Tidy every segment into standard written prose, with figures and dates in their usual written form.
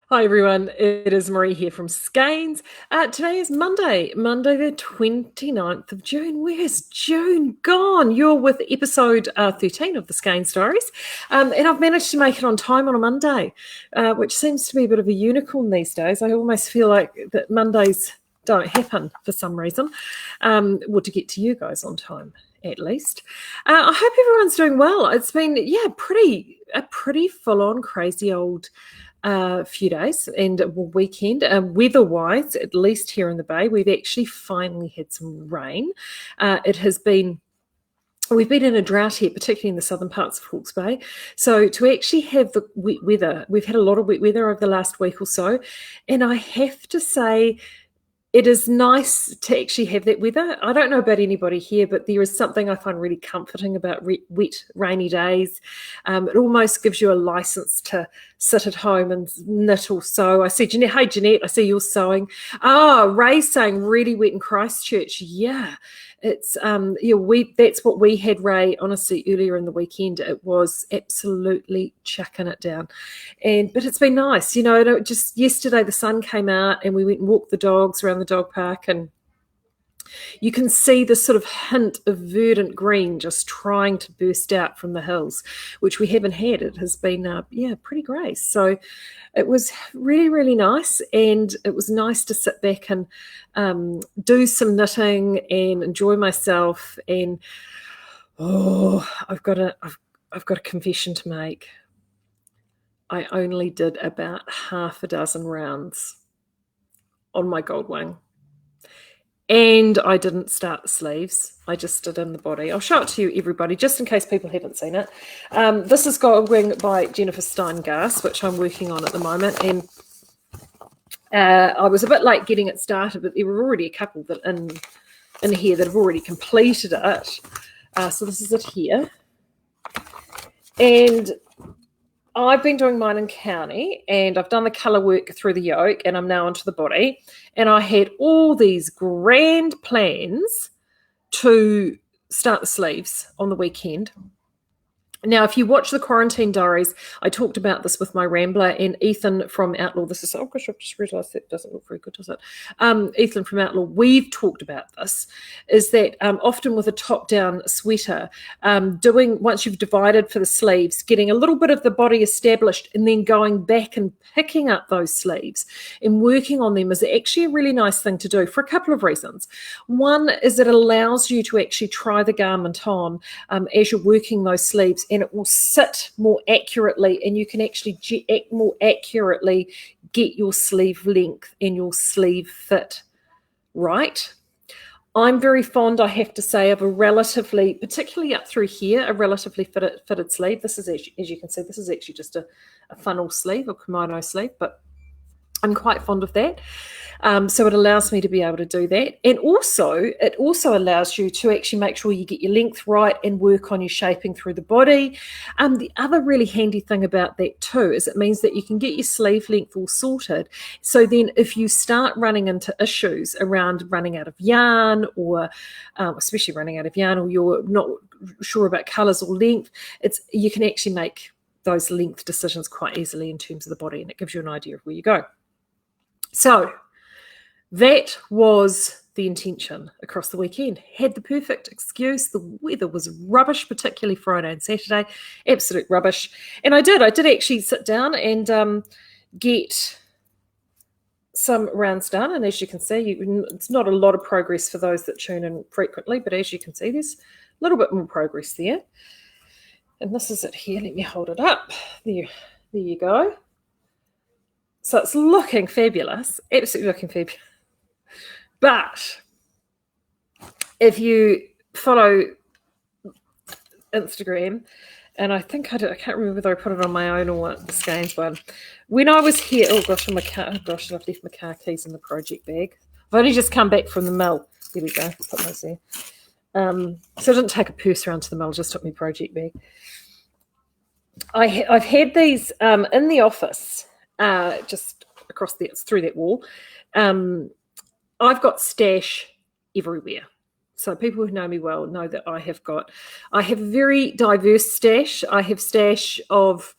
Hi everyone, it is Marie here from Skeinz. Today is Monday the 29th of June. Where's June gone? You're with episode 13 of the Skeinz Diaries, and I've managed to make it on time on a Monday, which seems to be a bit of a unicorn these days. I almost feel like that Mondays don't happen for some reason, well, to get to you guys on time at least. I hope everyone's doing well. It's been, a pretty full-on crazy old few days and weekend. Weather-wise, at least here in the Bay, we've actually finally had some rain. We've been in a drought here, particularly in the southern parts of Hawke's Bay. So to actually have the wet weather, we've had a lot of wet weather over the last week or so. And I have to say, it is nice to actually have that weather. I don't know about anybody here, but there is something I find really comforting about wet, rainy days. It almost gives you a license to sit at home and knit or sew. I see Jeanette. Hey, Jeanette, I see you're sewing. Ray's saying really wet in Christchurch. Yeah, it's that's what we had, Ray, honestly, earlier in the weekend. It was absolutely chucking it down. But it's been nice, just yesterday the sun came out and we went and walked the dogs around the dog park, and you can see the sort of hint of verdant green just trying to burst out from the hills, which we haven't had. It has been, pretty grey. So it was really, really nice, and it was nice to sit back and do some knitting and enjoy myself. And I've got a confession to make. I only did about half a dozen rounds on my gold wing. And I didn't start the sleeves. I just did in the body. I'll show it to you, everybody, just in case people haven't seen it. This is Gold Wing by Jennifer Steingass, which I'm working on at the moment. And I was a bit late getting it started, but there were already a couple that in here that have already completed it. So this is it here. And I've been doing mine in County, and I've done the colour work through the yoke, and I'm now onto the body. And I had all these grand plans to start the sleeves on the weekend. Now, if you watch the Quarantine Diaries, I talked about this with my Rambler and Ethan from Outlaw. This is, oh gosh, I've just realised that doesn't look very good, does it? Ethan from Outlaw, we've talked about this, is that often with a top-down sweater, once you've divided for the sleeves, getting a little bit of the body established and then going back and picking up those sleeves and working on them is actually a really nice thing to do for a couple of reasons. One is it allows you to actually try the garment on as you're working those sleeves, and it will sit more accurately, and you can actually more accurately get your sleeve length and your sleeve fit right. I'm very fond, I have to say, of a relatively, particularly up through here, a relatively fitted sleeve. This is actually, as you can see, this is actually just a funnel sleeve or kimono sleeve, but I'm quite fond of that. So it allows me to be able to do that. And it also allows you to actually make sure you get your length right and work on your shaping through the body. The other really handy thing about that too is it means that you can get your sleeve length all sorted. So then if you start running into issues around running out of yarn, or especially running out of yarn, or you're not sure about colours or length, you can actually make those length decisions quite easily in terms of the body, and it gives you an idea of where you go. So that was the intention across the weekend. Had the perfect excuse. The weather was rubbish, particularly Friday and Saturday. Absolute rubbish. And I did actually sit down and get some rounds done. And as you can see, it's not a lot of progress for those that tune in frequently, but as you can see, there's a little bit more progress there. And this is it here. Let me hold it up. There you go. So it's looking fabulous, absolutely looking fabulous. But if you follow Instagram, and I think I can't remember whether I put it on my own or the Skeinz one. When I was here, I've left my car keys in the project bag. I've only just come back from the mill. There we go, put those there. So I didn't take a purse around to the mill, just took my project bag. I've had these in the office, just across through that wall. I've got stash everywhere. So people who know me well know that I have a very diverse stash. I have stash of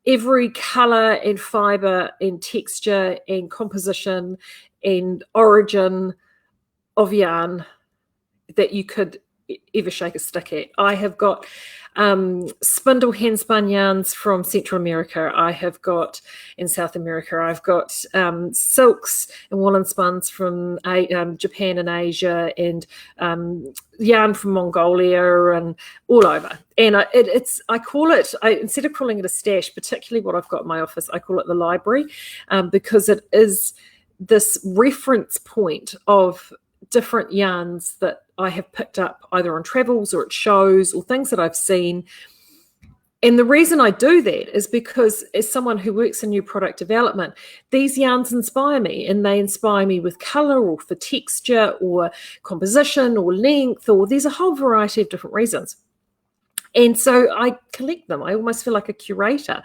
every colour and fibre and texture and composition and origin of yarn that you could ever shake a stick at. I have got spindle hand spun yarns from Central America. I have got in South America. I've got silks and woolen spuns from Japan and Asia, and yarn from Mongolia and all over. And I call it, instead of calling it a stash, particularly what I've got in my office, I call it the library, because it is this reference point of different yarns that I have picked up either on travels or at shows or things that I've seen. And the reason I do that is because as someone who works in new product development, these yarns inspire me, and they inspire me with colour or for texture or composition or length, or there's a whole variety of different reasons. And so I collect them. I almost feel like a curator.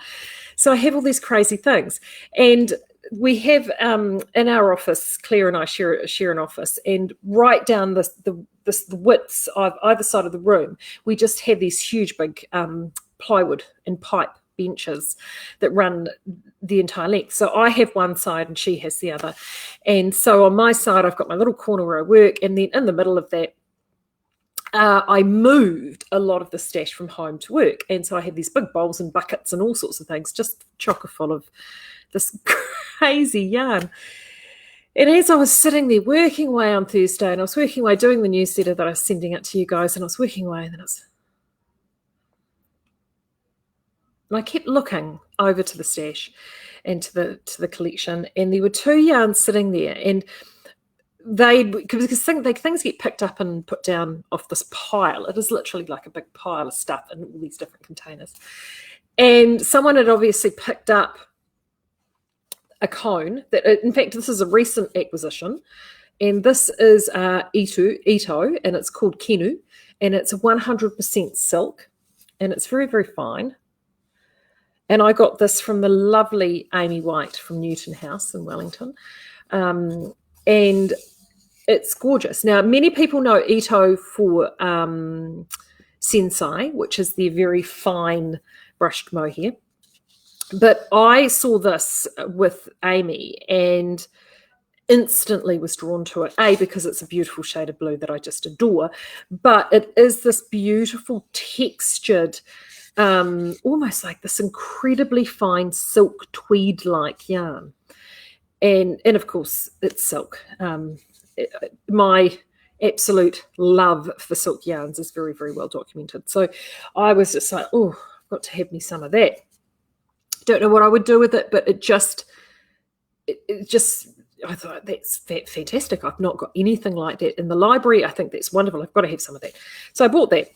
So I have all these crazy things. And we have in our office, Claire and I share an office, and right down the widths of either side of the room, we just have these huge big plywood and pipe benches that run the entire length. So I have one side and she has the other. And so on my side, I've got my little corner where I work, and then in the middle of that, I moved a lot of the stash from home to work. And so I had these big bowls and buckets and all sorts of things, just chocker full of this crazy yarn. And as I was sitting there working away on Thursday, and I was working away doing the newsletter that I was sending out to you guys, and I was working away, and then I kept looking over to the stash and to the collection, and there were two yarns sitting there, and because things get picked up and put down off this pile. It is literally like a big pile of stuff in all these different containers. And someone had obviously picked up a cone that, in fact, this is a recent acquisition, and this is Ito, and it's called Kenu, and it's 100% silk, and it's very, very fine. And I got this from the lovely Amy White from Newton House in Wellington, and it's gorgeous. Now, many people know Ito for Sensai, which is their very fine brushed mohair. But I saw this with Amy and instantly was drawn to it, because it's a beautiful shade of blue that I just adore, but it is this beautiful textured, almost like this incredibly fine silk tweed-like yarn. And of course, it's silk. My absolute love for silk yarns is very, very well documented. So I was just like, oh, I've got to have me some of that. Don't know what I would do with it, but it just I thought, that's fantastic. I've not got anything like that in the library. I think that's wonderful. I've got to have some of that. So I bought that.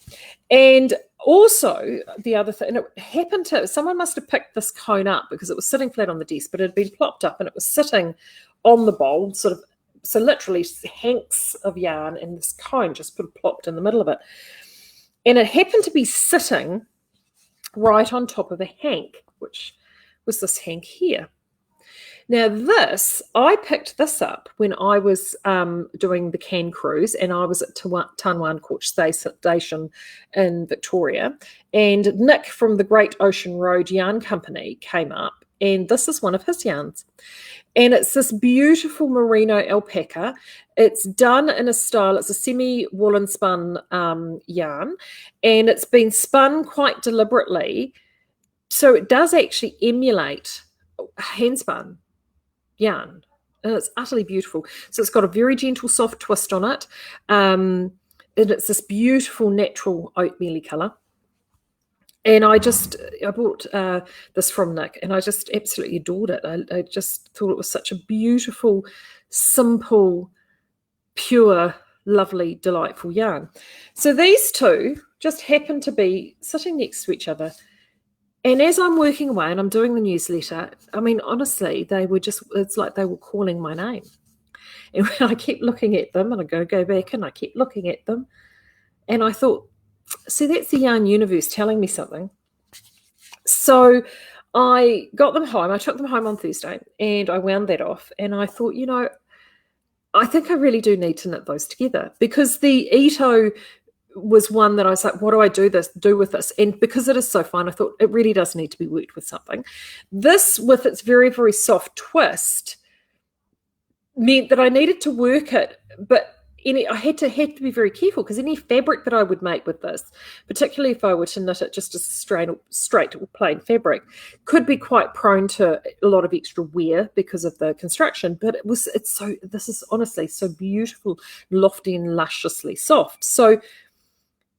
And also the other thing, and it happened to, someone must have picked this cone up because it was sitting flat on the desk, but it had been plopped up and it was sitting on the bowl, sort of, so literally hanks of yarn, and this cone just sort of plopped in the middle of it. And it happened to be sitting right on top of a hank, which was this hank here. Now I picked this up when I was doing the Cannes cruise, and I was at Tanwan Coach Station in Victoria, and Nick from the Great Ocean Road Yarn Company came up, and this is one of his yarns. And it's this beautiful merino alpaca. It's done in a style, it's a semi-woolen spun yarn, and it's been spun quite deliberately. So it does actually emulate hand spun yarn, and it's utterly beautiful. So it's got a very gentle, soft twist on it, and it's this beautiful natural oatmeal colour. And I bought this from Nick, and I just absolutely adored it. I just thought it was such a beautiful, simple, pure, lovely, delightful yarn. So these two just happen to be sitting next to each other. And as I'm working away and I'm doing the newsletter, I mean, honestly, it's like they were calling my name. And when I kept looking at them, and I go back and I kept looking at them, and I thought, see, that's the yarn universe telling me something. So I got them home. I took them home on Thursday, and I wound that off. And I thought, I think I really do need to knit those together, because the Ito was one that I was like, what do I do with this? And because it is so fine, I thought it really does need to be worked with something. This, with its very, very soft twist, meant that I needed to work it, but I had to be very careful, because any fabric that I would make with this, particularly if I were to knit it just as straight or plain fabric, could be quite prone to a lot of extra wear because of the construction. But this is honestly so beautiful, lofty and lusciously soft. So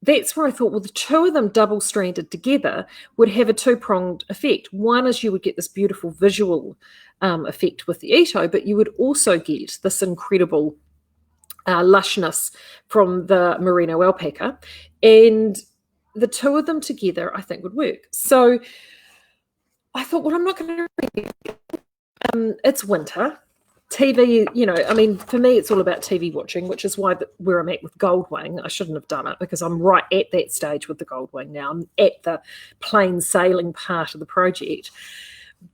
that's where I thought, well, the two of them double stranded together would have a two-pronged effect. One is you would get this beautiful visual effect with the Ito, but you would also get this incredible lushness from the merino alpaca, and the two of them together I think would work. So I thought, well, I'm not going to it's winter. TV, I mean, for me, it's all about TV watching, which is where I'm at with Goldwing. I shouldn't have done it, because I'm right at that stage with the Goldwing now. I'm at the plain sailing part of the project.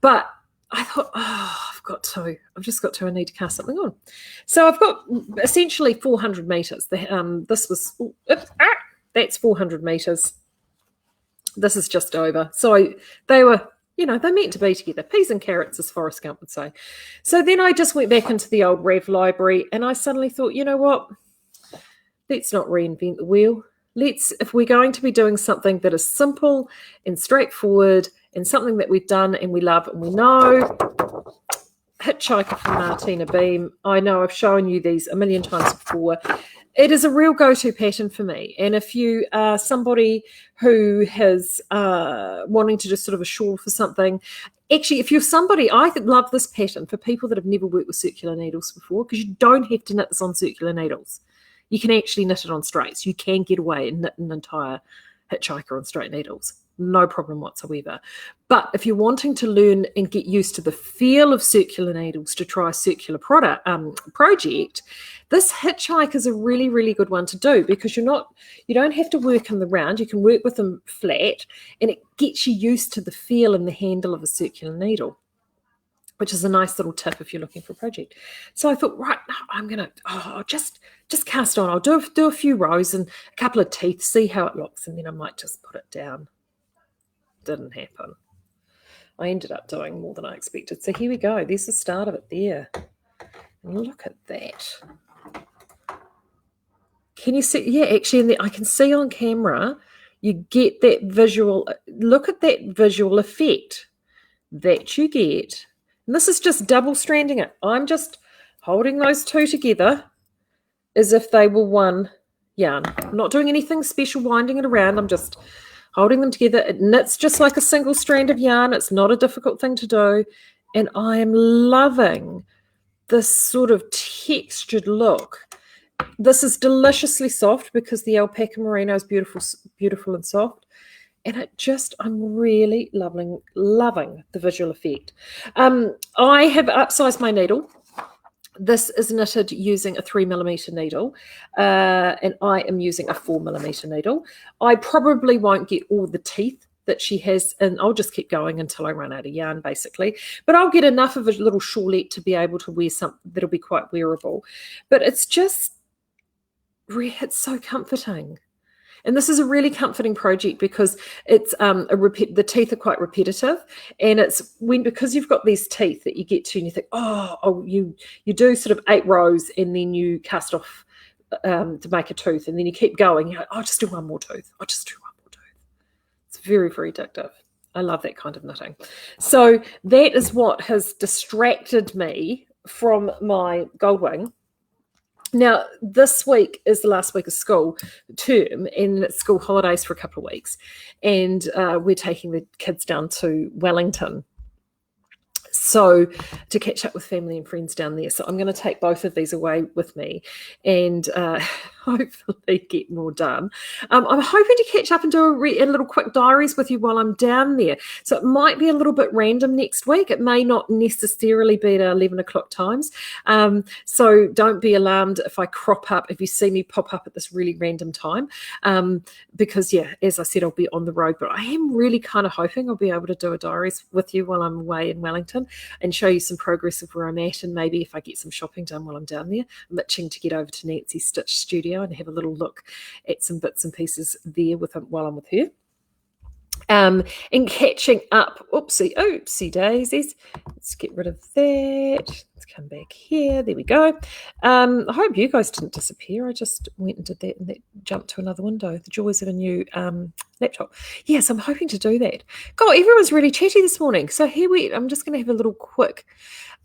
But I thought, I've just got to, I need to cast something on. So I've got essentially 400 meters. That's 400 meters. This is just over. So they were, they're meant to be together. Peas and carrots, as Forrest Gump would say. So then I just went back into the old Rev library, and I suddenly thought, you know what? Let's not reinvent the wheel. If we're going to be doing something that is simple and straightforward, and something that we've done and we love and we know, Hitchhiker from Martina Beam. I know I've shown you these a million times before. It is a real go-to pattern for me. And if you are somebody who has wanting to just sort of a shawl for something, actually, if you're somebody, I love this pattern for people that have never worked with circular needles before, because you don't have to knit this on circular needles. You can actually knit it on straights. You can get away and knit an entire Hitchhiker on straight needles. No problem whatsoever. But if you're wanting to learn and get used to the feel of circular needles to try a circular project, this Hitchhiker is a really, really good one to do, because you don't have to work in the round. You can work with them flat, and it gets you used to the feel and the handle of a circular needle, which is a nice little tip if you're looking for a project. So I thought, right, now I'm going to just cast on. I'll do a few rows and a couple of teeth, see how it looks, and then I might just put it down. Didn't happen. I ended up doing more than I expected. So here we go. There's the start of it there. And look at that. Can you see? Yeah, actually, I can see on camera, you get that visual. Look at that visual effect that you get. And this is just double stranding it. I'm just holding those two together as if they were one yarn. I'm not doing anything special winding it around. I'm just holding them together. It knits just like a single strand of yarn. It's not a difficult thing to do. And I am loving this sort of textured look. This is deliciously soft because the alpaca merino is beautiful and soft. And I'm really loving the visual effect. I have upsized my needle. This is knitted using a 3mm needle, and I am using a 4mm needle. I probably won't get all the teeth that she has, and I'll just keep going until I run out of yarn, basically. But I'll get enough of a little shawlette to be able to wear something that'll be quite wearable. But it's so comforting. And this is a really comforting project because it's the teeth are quite repetitive, and it's because you've got these teeth that you get to and you think, you do sort of 8 rows and then you cast off to make a tooth, and then you keep going. You're like, I'll just do one more tooth. I'll just do one more tooth. It's very, very addictive. I love that kind of knitting. So that is what has distracted me from my Goldwing. Now, this week is the last week of school term, and it's school holidays for a couple of weeks. And we're taking the kids down to Wellington so to catch up with family and friends down there. So I'm going to take both of these away with me and hopefully get more done. I'm hoping to catch up and do a little quick diaries with you while I'm down there. So it might be a little bit random next week. It may not necessarily be at 11 o'clock times. So don't be alarmed if I crop up, if you see me pop up at this really random time. Because, as I said, I'll be on the road. But I am really kind of hoping I'll be able to do a diaries with you while I'm away in Wellington and show you some progress of where I'm at, and maybe if I get some shopping done while I'm down there, I'm itching to get over to Nancy's Stitch Studio and have a little look at some bits and pieces there while I'm with her. And catching up, oopsie daisies. Let's get rid of that. Let's come back here. There we go. I hope you guys didn't disappear. I just went and did that and that jumped to another window. The joys of a new laptop. Yes, I'm hoping to do that. God, everyone's really chatty this morning. So I'm just going to have a little quick.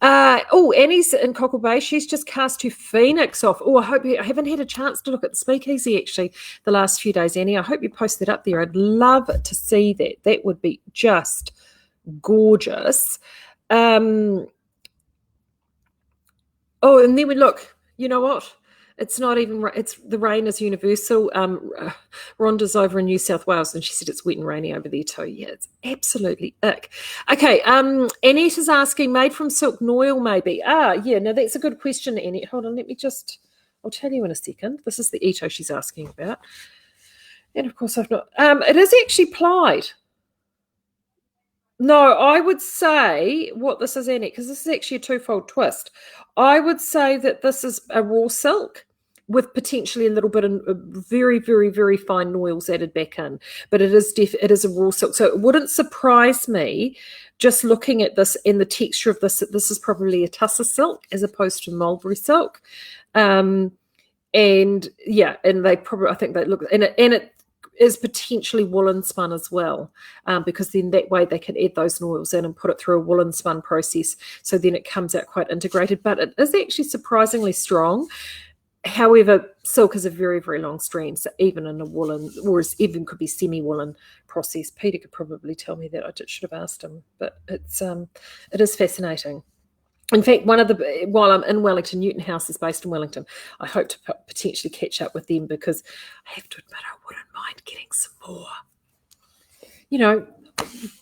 Annie's in Cockle Bay. She's just cast her Phoenix off. I haven't had a chance to look at the speakeasy actually the last few days, Annie. I hope you post that up there. I'd love to see that. That would be just gorgeous. And then we look, you know what? It's not even, the rain is universal. Rhonda's over in New South Wales and she said it's wet and rainy over there too. Yeah, it's absolutely ick. Okay, Annette is asking, made from silk noil maybe. Yeah, now that's a good question, Annette. Hold on, I'll tell you in a second. This is the Ito she's asking about. And of course I've not, it is actually plied. No, I would say what this is, Annette, because this is actually a twofold twist. I would say that this is a raw silk with potentially a little bit of very, very, very fine noils added back in. But it is a raw silk. So it wouldn't surprise me just looking at this and the texture of this, that this is probably a tussar silk as opposed to mulberry silk. And yeah, and I think they look, and it is potentially woolen spun as well, because then that way they can add those noils in and put it through a woolen spun process. So then it comes out quite integrated, but it is actually surprisingly strong. However, silk is a very, very long strand, so even in a woolen, or even could be semi-woolen process. Peter could probably tell me that. I should have asked him, but it is fascinating. In fact, while I'm in Wellington, Newton House is based in Wellington. I hope to potentially catch up with them because I have to admit I wouldn't mind getting some more. You know,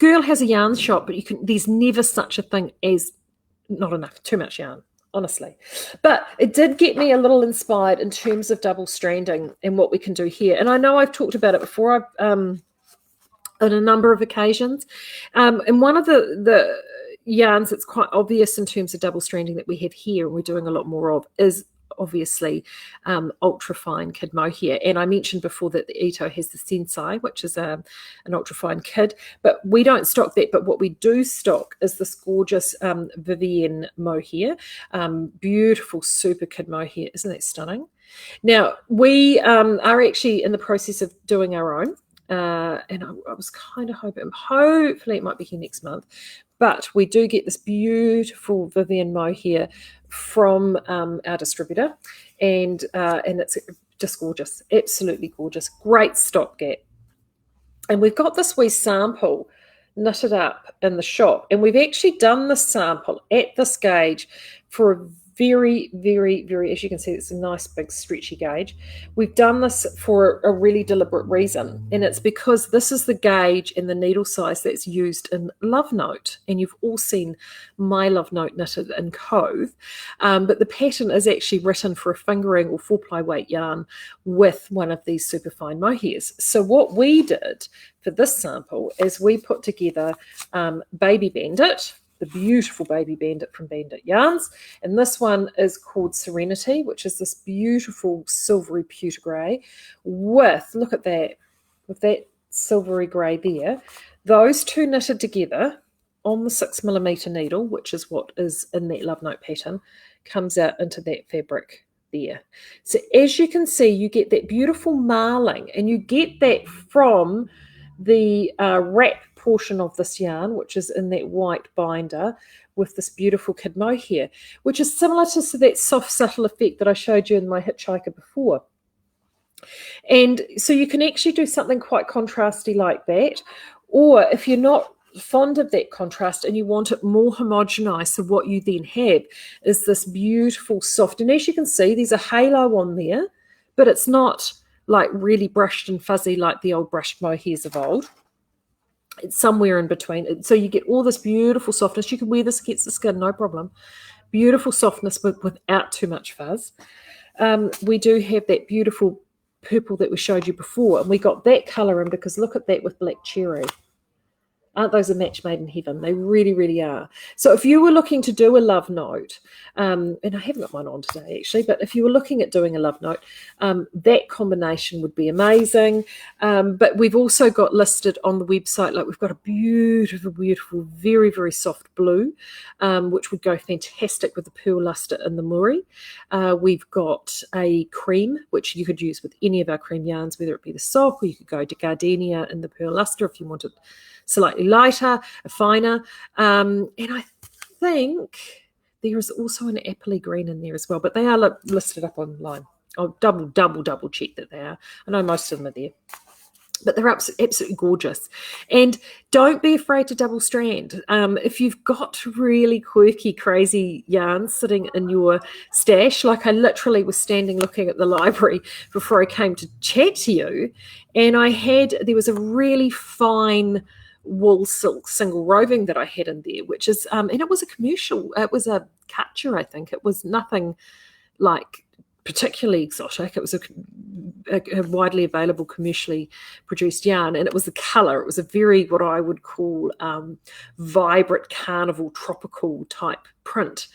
girl has a yarn shop, but there's never such a thing as not enough, too much yarn. Honestly, but it did get me a little inspired in terms of double stranding and what we can do here. And I know I've talked about it before on a number of occasions. And one of the yarns that's quite obvious in terms of double stranding that we have here, and we're doing a lot more of, is obviously ultra fine kid mohair. And I mentioned before that the Ito has the Sensei, which is an ultra fine kid, but we don't stock that. But what we do stock is this gorgeous Vivienne mohair, beautiful super kid mohair. Isn't that stunning? Now we are actually in the process of doing our own, and I was kind of hopefully it might be here next month. But we do get this beautiful Vivienne mohair from our distributor, and it's just gorgeous, absolutely gorgeous, great stopgap. And we've got this wee sample knitted up in the shop, and we've actually done the sample at this gauge for a very, very, very, as you can see, it's a nice big stretchy gauge. We've done this for a really deliberate reason, and it's because this is the gauge and the needle size that's used in Love Note, and you've all seen my Love Note knitted in Cove, but the pattern is actually written for a fingering or 4-ply weight yarn with one of these superfine mohairs. So what we did for this sample is we put together Baby Bandit, the beautiful Baby Bandit from Bandit Yarns. And this one is called Serenity, which is this beautiful silvery pewter grey with, look at that, with that silvery grey there. Those two knitted together on the 6mm needle, which is what is in that Love Note pattern, comes out into that fabric there. So as you can see, you get that beautiful marling, and you get that from the wrap portion of this yarn, which is in that white binder with this beautiful kid mohair, which is similar to that soft, subtle effect that I showed you in my hitchhiker before. And so you can actually do something quite contrasty like that, or if you're not fond of that contrast and you want it more homogenized, so what you then have is this beautiful soft, and as you can see, there's a halo on there, but it's not like really brushed and fuzzy like the old brushed mohairs of old. It's somewhere in between. So you get all this beautiful softness. You can wear this against the skin, no problem. Beautiful softness without too much fuzz. We do have that beautiful purple that we showed you before, and we got that colour in because look at that with black cherry. Aren't those a match made in heaven? They really, really are. So if you were looking to do a love note, and I haven't got mine on today actually, but if you were looking at doing a love note, that combination would be amazing. But we've also got listed on the website, like we've got a beautiful, beautiful, very, very soft blue, which would go fantastic with the pearl luster and the muri. We've got a cream, which you could use with any of our cream yarns, whether it be the sock, or you could go to gardenia in the pearl luster if you wanted slightly lighter, finer. And I think there is also an appley green in there as well, but they are listed up online. I'll double check that they are. I know most of them are there. But they're absolutely gorgeous. And don't be afraid to double strand. If you've got really quirky, crazy yarns sitting in your stash, like I literally was standing looking at the library before I came to chat to you, and there was a really fine wool silk single roving that I had in there, which is, and it was a commercial, it was a catcher, I think. It was nothing like particularly exotic. It was a widely available commercially produced yarn, and it was the colour. It was a very, what I would call vibrant carnival tropical type print.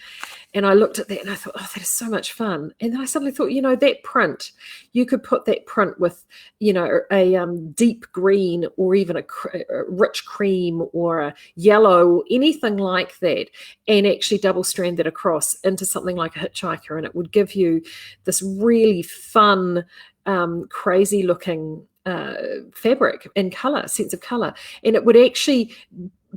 And I looked at that and I thought, oh, that is so much fun. And then I suddenly thought, that print, you could put that print with, a deep green or even a rich cream or a yellow or anything like that, and actually double strand that across into something like a hitchhiker. And it would give you this really fun, crazy looking fabric and colour, sense of colour. And it would actually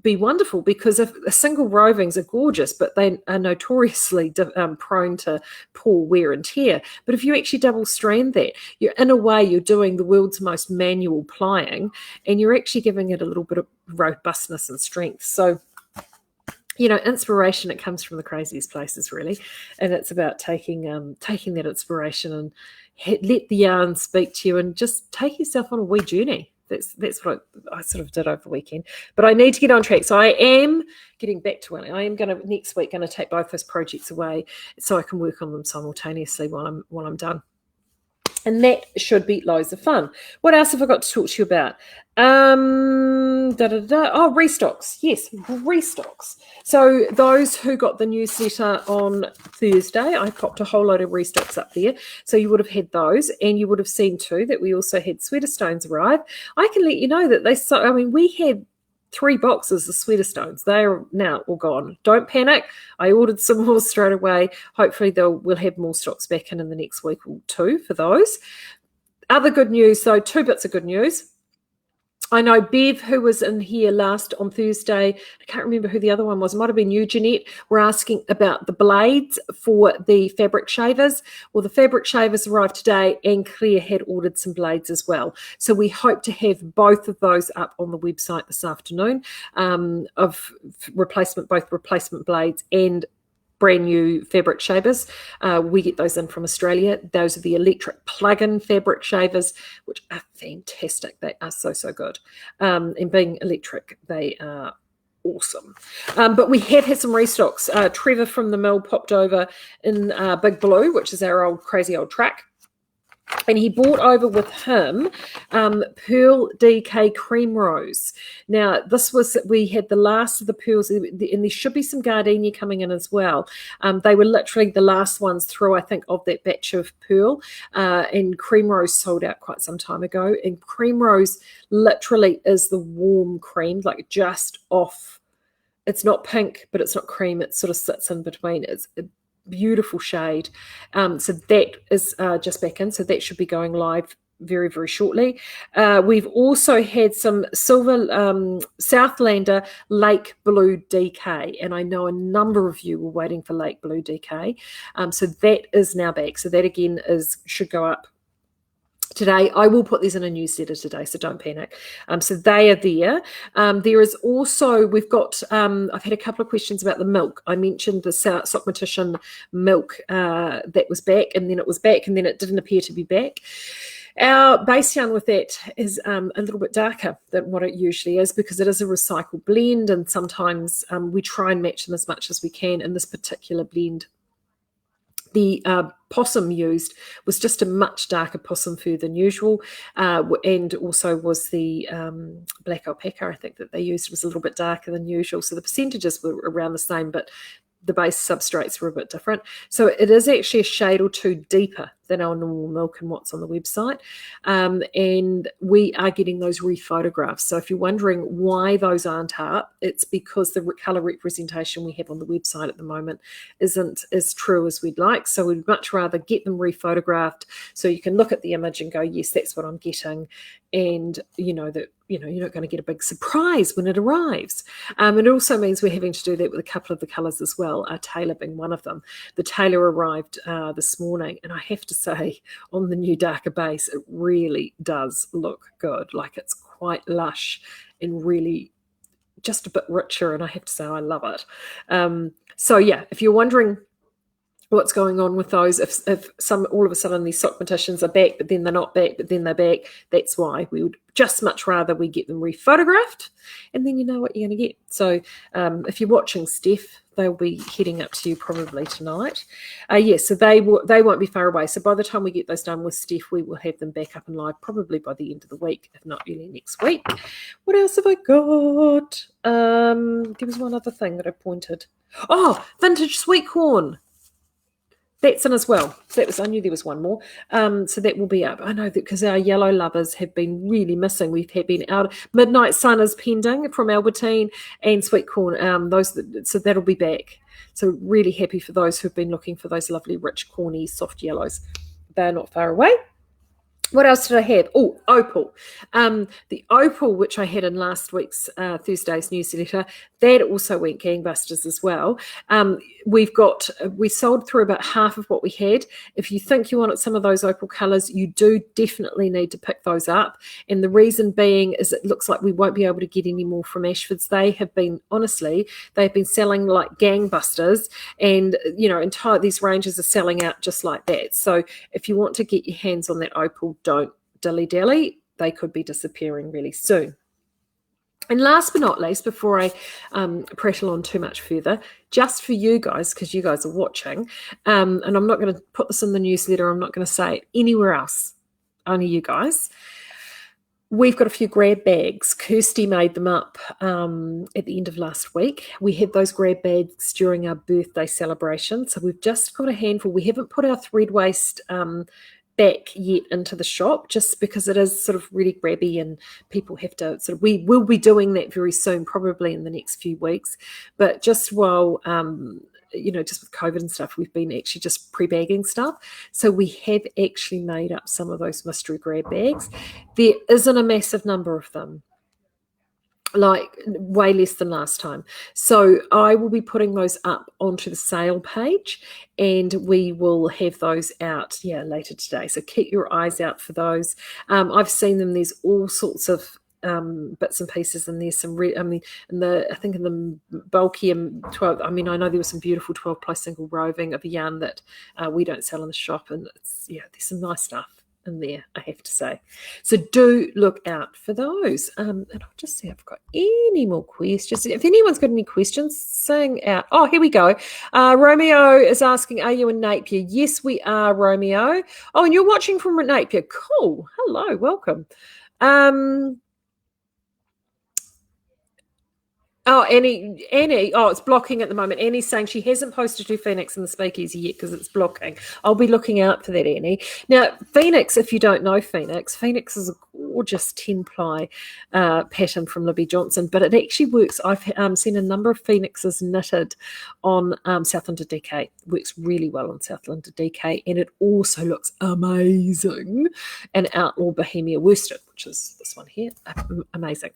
be wonderful, because if single rovings are gorgeous, but they are notoriously prone to poor wear and tear. But if you actually double strand that, in a way you're doing the world's most manual plying, and you're actually giving it a little bit of robustness and strength. So inspiration, it comes from the craziest places, really, and it's about taking that inspiration and let the yarn speak to you, and just take yourself on a wee journey. That's what I sort of did over the weekend. But I need to get on track. So I am getting back to it. I am next week going to take both those projects away so I can work on them simultaneously while I'm done. And that should be loads of fun. What else have I got to talk to you about? Oh, restocks. Yes, restocks. So those who got the newsletter on Thursday, I popped a whole load of restocks up there. So you would have had those, and you would have seen too that we also had sweater stones arrive. I can let you know that we had 3 boxes of sweater stones. They are now all gone. Don't panic. I ordered some more straight away. Hopefully we'll have more stocks back in the next week or two for those. Other good news, though, 2 bits of good news. I know Bev, who was in here last on Thursday, I can't remember who the other one was, it might have been you, Jeanette, were asking about the blades for the fabric shavers. Well, the fabric shavers arrived today, and Claire had ordered some blades as well. So we hope to have both of those up on the website this afternoon, of both replacement blades and brand new fabric shavers. We get those in from Australia. Those are the electric plug-in fabric shavers, which are fantastic. They are so good. And being electric, they are awesome. But we have had some restocks. Trevor from the mill popped over in Big Blue, which is our old crazy old truck. And he brought over with him Pearl DK Cream Rose. Now, we had the last of the pearls, and there should be some gardenia coming in as well. They were literally the last ones through, I think, of that batch of pearl. And Cream Rose sold out quite some time ago. And Cream Rose literally is the warm cream, like just off. It's not pink, but it's not cream. It sort of sits in between. It's beautiful shade. So that is just back in, so that should be going live very, very shortly. We've also had some silver Southlander Lake Blue DK, and I know a number of you were waiting for Lake Blue DK. So that is now back. So that again should go up today. I will put these in a newsletter today, so don't panic. So they are there. There is also, we've got, I've had a couple of questions about the milk. I mentioned the Sockmatician milk that was back, and then it was back, and then it didn't appear to be back. Our base yarn with that is a little bit darker than what it usually is, because it is a recycled blend, and sometimes we try and match them as much as we can. In this particular blend, The possum used was just a much darker possum fur than usual, and also was the black alpaca, I think, that they used was a little bit darker than usual. So the percentages were around the same, but the base substrates were a bit different. So it is actually a shade or two deeper than our normal milk and what's on the website. And we are getting those rephotographs. So if you're wondering why those aren't up, it's because the colour representation we have on the website at the moment isn't as true as we'd like. So we'd much rather get them rephotographed so you can look at the image and go, yes, that's what I'm getting. And you know that you're not going to get a big surprise when it arrives. It also means we're having to do that with a couple of the colours as well, Taylor being one of them. The Taylor arrived this morning, and I have to say, on the new darker base, it really does look good. Like, it's quite lush and really just a bit richer, and I have to say I love it. So yeah, if you're wondering what's going on with those, if some all of a sudden these sock petitions are back, but then they're not back, but then they're back, that's why. We would just much rather we get them rephotographed, and then you know what you're going to get. So if you're watching Steph, they'll be heading up to you probably tonight. So they won't be far away. So by the time we get those done with Steph, we will have them back up and live probably by the end of the week, if not early next week. What else have I got? There was one other thing that I pointed. Oh, vintage sweet corn. That's in as well. I knew there was one more. So that will be up. I know that because our yellow lovers have been really missing. We've been out. Midnight Sun is pending from Albertine and sweet corn. So that'll be back. So really happy for those who've been looking for those lovely, rich, corny, soft yellows. They're not far away. What else did I have? Oh, opal. The opal, which I had in last week's Thursday's newsletter, that also went gangbusters as well. We sold through about half of what we had. If you think you wanted some of those opal colours, you do definitely need to pick those up. And the reason being is it looks like we won't be able to get any more from Ashford's. They've been selling like gangbusters, and these ranges are selling out just like that. So if you want to get your hands on that opal, don't dilly-dally. They could be disappearing really soon. And last but not least, before I prattle on too much further, just for you guys, because you guys are watching, and I'm not going to put this in the newsletter, I'm not going to say it anywhere else, only you guys. We've got a few grab bags. Kirsty made them up at the end of last week. We had those grab bags during our birthday celebration, so we've just got a handful. We haven't put our thread waste back yet into the shop, just because it is sort of really grabby and people have to we will be doing that very soon, probably in the next few weeks. But just while just with COVID and stuff, we've been actually just pre-bagging stuff. So we have actually made up some of those mystery grab bags. There isn't a massive number of them, like way less than last time. So I will be putting those up onto the sale page, and we will have those out later today. So keep your eyes out for those. I've seen them. There's all sorts of bits and pieces, and there's some I think in the bulkier 12, I know there was some beautiful 12 ply single roving of a yarn that we don't sell in the shop, and there's some nice stuff in there, I have to say. So do look out for those. And I'll just see if I've got any more questions. If anyone's got any questions, sing out. Oh, here we go. Romeo is asking, are you in Napier? Yes, we are, Romeo. Oh, and you're watching from Napier. Cool. Hello, welcome. Oh, Annie, it's blocking at the moment. Annie's saying she hasn't posted her Phoenix in the speakeasy yet because it's blocking. I'll be looking out for that, Annie. Now, Phoenix, if you don't know Phoenix is a gorgeous 10-ply pattern from Libby Johnson, but it actually works. I've seen a number of Phoenixes knitted on Southland DK. Works really well on Southland DK, and it also looks amazing in Outlaw Bohemia worsted, which is this one here. Amazing.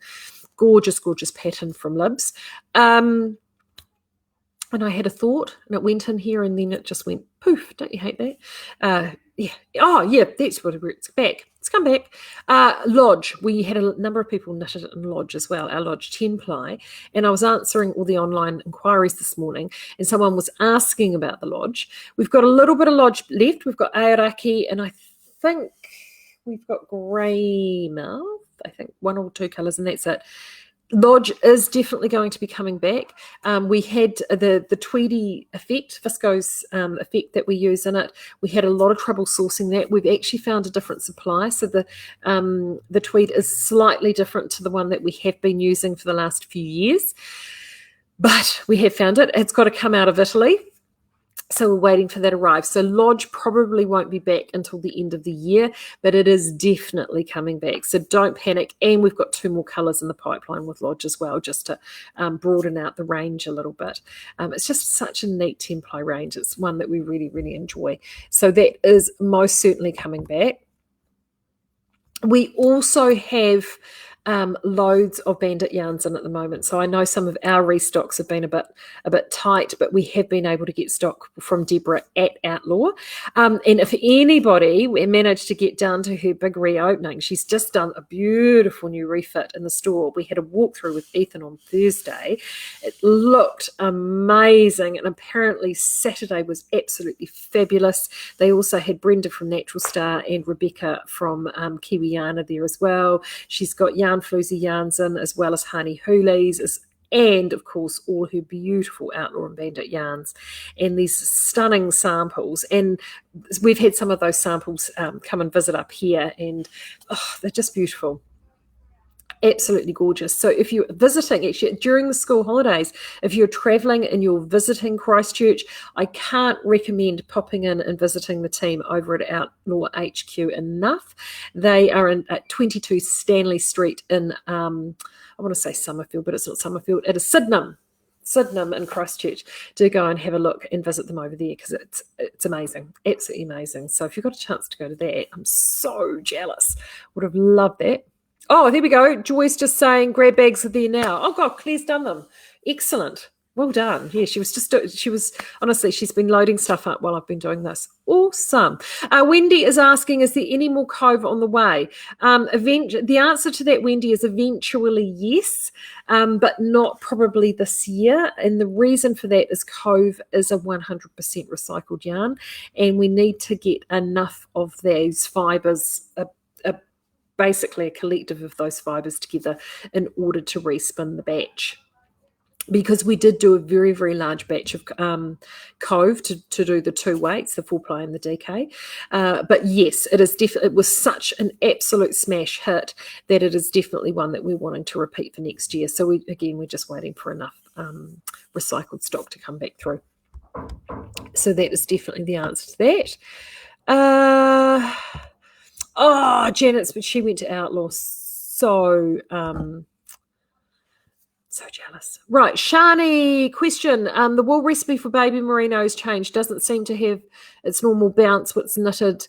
Gorgeous pattern from Libs. And I had a thought, and it went in here, and then it just went poof. Don't you hate that? That's what it's back. It's come back. Lodge. We had a number of people knitted it in Lodge as well, our Lodge 10-ply. And I was answering all the online inquiries this morning, and someone was asking about the Lodge. We've got a little bit of Lodge left. We've got Aoraki, and I think we've got grey mouth. I think one or two colours, and that's it. Lodge is definitely going to be coming back. We had the Tweedy effect, viscose effect that we use in it. We had a lot of trouble sourcing that. We've actually found a different supply. So the tweed is slightly different to the one that we have been using for the last few years. But we have found it. It's got to come out of Italy. So we're waiting for that to arrive. So Lodge probably won't be back until the end of the year, but it is definitely coming back. So don't panic. And we've got 2 more colours in the pipeline with Lodge as well, just to broaden out the range a little bit. It's just such a neat Templi range. It's one that we really, really enjoy. So that is most certainly coming back. We also have loads of bandit yarns in at the moment. So I know some of our restocks have been a bit tight, but we have been able to get stock from Deborah at Outlaw. And if anybody managed to get down to her big reopening, she's just done a beautiful new refit in the store. We had a walkthrough with Ethan on Thursday. It looked amazing, and apparently Saturday was absolutely fabulous. They also had Brenda from Natural Star and Rebecca from Kiwi Yarna there as well. She's got Yarn Floozy yarns in, as well as Honey Hoolies, and of course all her beautiful Outlaw and Bandit yarns, and these stunning samples. And we've had some of those samples come and visit up here, and they're just beautiful. Absolutely gorgeous. So if you're visiting, actually during the school holidays, if you're traveling and you're visiting Christchurch, I can't recommend popping in and visiting the team over at Outlaw HQ enough. They are at 22 Stanley Street in, I want to say Summerfield, but it's not Summerfield. It is Sydenham in Christchurch. Do go and have a look and visit them over there, because it's amazing, absolutely amazing. So if you've got a chance to go to that, I'm so jealous. Would have loved that. Oh, there we go. Joy's just saying grab bags are there now. Oh, God, Claire's done them. Excellent. Well done. Yeah, honestly, she's been loading stuff up while I've been doing this. Awesome. Wendy is asking, is there any more Cove on the way? The answer to that, Wendy, is eventually yes, but not probably this year. And the reason for that is Cove is a 100% recycled yarn, and we need to get enough of those fibres, basically a collective of those fibres together, in order to respin the batch. Because we did do a very, very large batch of Cove to do the 2 weights, the 4-ply and the DK. But yes, it was such an absolute smash hit that it is definitely one that we're wanting to repeat for next year. So we're just waiting for enough recycled stock to come back through. So that is definitely the answer to that. Janet's, but she went to Outlaw. So jealous. Right, Shani, question. The wool recipe for baby merino's changed. Doesn't seem to have its normal bounce when it's knitted,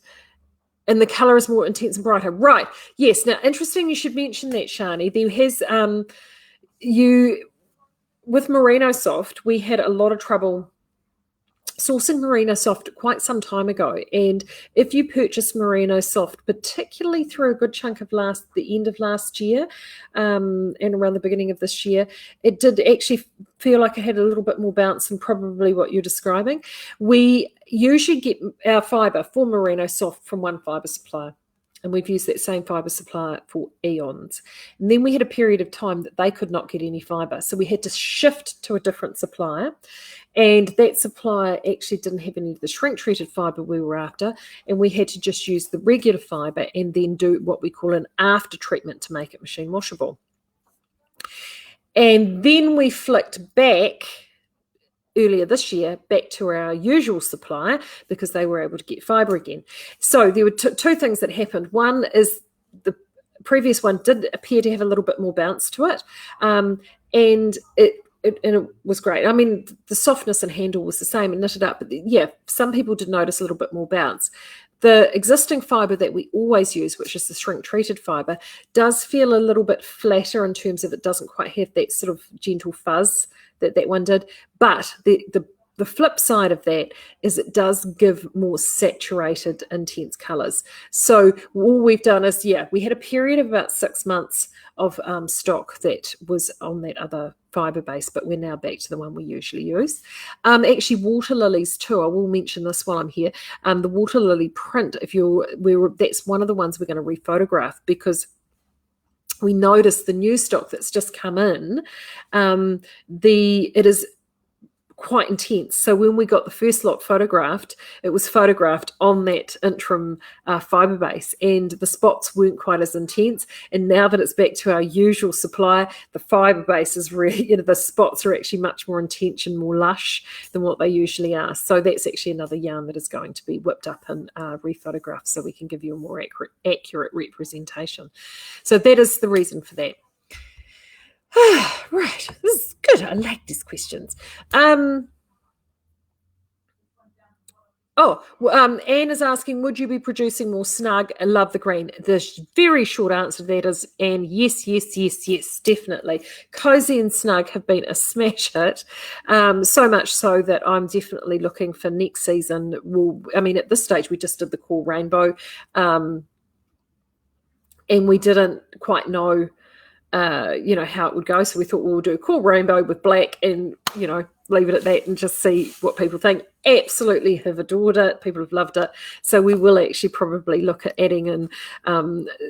and the colour is more intense and brighter. Right, yes. Now, interesting you should mention that, Shani. There has, with Merino Soft, we had a lot of trouble sourcing Merino Soft quite some time ago, and if you purchase Merino Soft, particularly through a good chunk of the end of last year and around the beginning of this year, it did actually feel like it had a little bit more bounce than probably what you're describing. We usually get our fibre for Merino Soft from one fibre supplier, and we've used that same fibre supplier for eons. And then we had a period of time that they could not get any fibre, so we had to shift to a different supplier. And that supplier actually didn't have any of the shrink-treated fibre we were after, and we had to just use the regular fibre and then do what we call an after-treatment to make it machine washable. And then we flicked back earlier this year back to our usual supplier because they were able to get fibre again. So there were 2 things that happened. One is the previous one did appear to have a little bit more bounce to it, and it was great. I mean, the softness and handle was the same and knitted up, but yeah, some people did notice a little bit more bounce. The existing fibre that we always use, which is the shrink-treated fibre, does feel a little bit flatter in terms of it doesn't quite have that sort of gentle fuzz that one did. But the flip side of that is it does give more saturated, intense colours. So all we've done is, we had a period of about 6 months of stock that was on that other fibre base, but we're now back to the one we usually use. Actually, water lilies too. I will mention this while I'm here. The water lily print, that's one of the ones we're going to rephotograph, because we notice the new stock that's just come in, it is quite intense. So when we got the first lot photographed, it was photographed on that interim fibre base, and the spots weren't quite as intense. And now that it's back to our usual supply, the fibre base is really, the spots are actually much more intense and more lush than what they usually are. So that's actually another yarn that is going to be whipped up and rephotographed, so we can give you a more accurate representation. So that is the reason for that. Right, this is good. I like these questions. Anne is asking, would you be producing more snug? I love the green. The very short answer to that is, and yes, definitely. Cozy and snug have been a smash hit, so much so that I'm definitely looking for next season. At this stage, we just did the cool rainbow, and we didn't quite know how it would go. So we thought we'll do a cool rainbow with black and, leave it at that and just see what people think. Absolutely have adored it. People have loved it. So we will actually probably look at adding in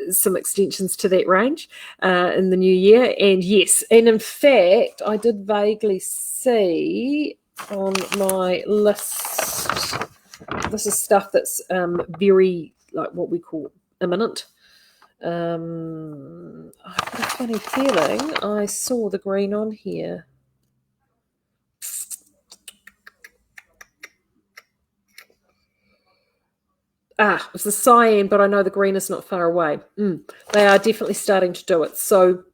some extensions to that range in the new year. And yes, and in fact, I did vaguely see on my list, this is stuff that's very, like what we call imminent. I've got a funny feeling I saw the green on here. It was the cyan, but I know the green is not far away. They are definitely starting to do it. So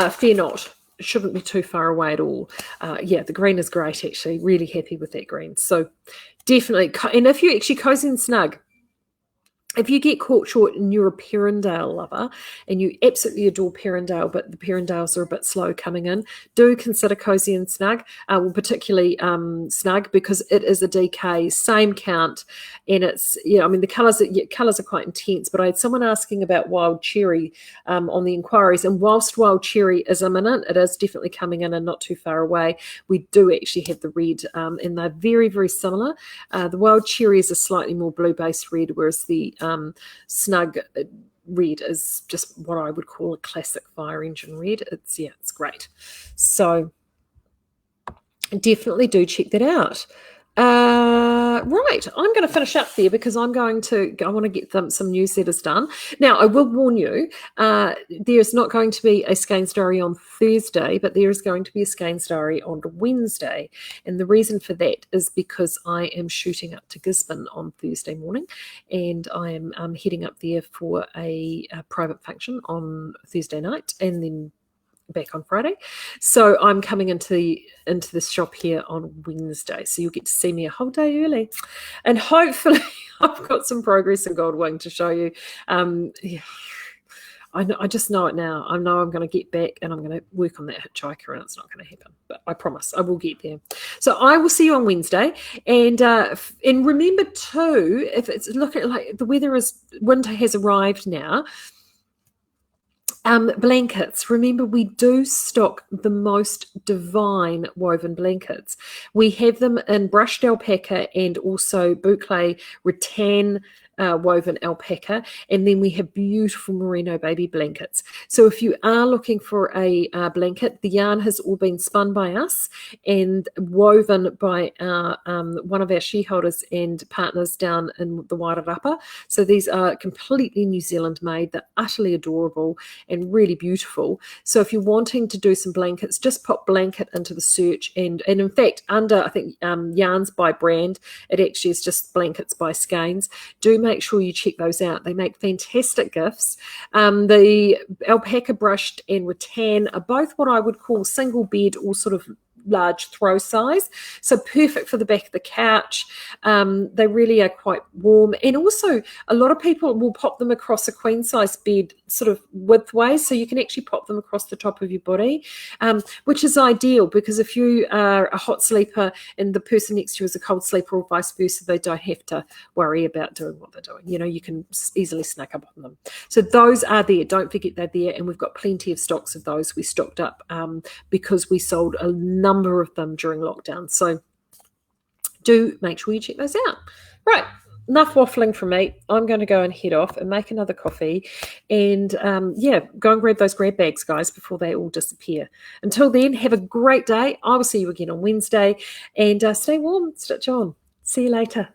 fear not. It shouldn't be too far away at all. The green is great, actually. Really happy with that green. So definitely. And if you actually cozy and snug, if you get caught short and you're a Perindale lover and you absolutely adore Perindale, but the Perindales are a bit slow coming in, do consider cozy and snug, particularly snug, because it is a DK, same count, and it's, the colours are quite intense. But I had someone asking about wild cherry on the inquiries, and whilst wild cherry is imminent, it is definitely coming in and not too far away. We do actually have the red, and they're very, very similar. The wild cherry is a slightly more blue-based red, whereas the snug red is just what I would call a classic fire engine red. It's great. So definitely do check that out. Right, I'm going to finish up there because I want to get some newsletters done. Now, I will warn you, there's not going to be a Skeinz diary on Thursday, but there is going to be a Skeinz diary on Wednesday. And the reason for that is because I am shooting up to Gisborne on Thursday morning, and I am heading up there for a private function on Thursday night, and then back on Friday. So I'm coming into the shop here on Wednesday. So you'll get to see me a whole day early. And hopefully I've got some progress in Gold Wing to show you. I just know it now. I know I'm going to get back and I'm going to work on that hitchhiker, and it's not going to happen. But I promise I will get there. So I will see you on Wednesday. And remember too, if it's looking like the winter has arrived now, blankets. Remember, we do stock the most divine woven blankets. We have them in brushed alpaca and also boucle rattan woven alpaca, and then we have beautiful merino baby blankets. So if you are looking for a blanket, the yarn has all been spun by us and woven by one of our shareholders and partners down in the Wairarapa. So these are completely New Zealand made. They're utterly adorable and really beautiful. So if you're wanting to do some blankets, just pop blanket into the search, and in fact under, I think, yarns by brand, it actually is just blankets by Skeinz. Do make sure you check those out. They make fantastic gifts. The alpaca brushed and rattan are both what I would call single bed or sort of large throw size, so perfect for the back of the couch. They really are quite warm, and also a lot of people will pop them across a queen size bed sort of widthways, so you can actually pop them across the top of your body, which is ideal, because if you are a hot sleeper and the person next to you is a cold sleeper, or vice versa, they don't have to worry about doing what they're doing. You can easily snack up on them. So those are there. Don't forget they're there, and we've got plenty of stocks of those. We stocked up because we sold a number of them during lockdown. So do make sure you check those out. Right. enough waffling from me. I'm going to go and head off and make another coffee and, go and grab those grab bags, guys, before they all disappear. Until then, have a great day. I will see you again on Wednesday and stay warm, stitch on. See you later.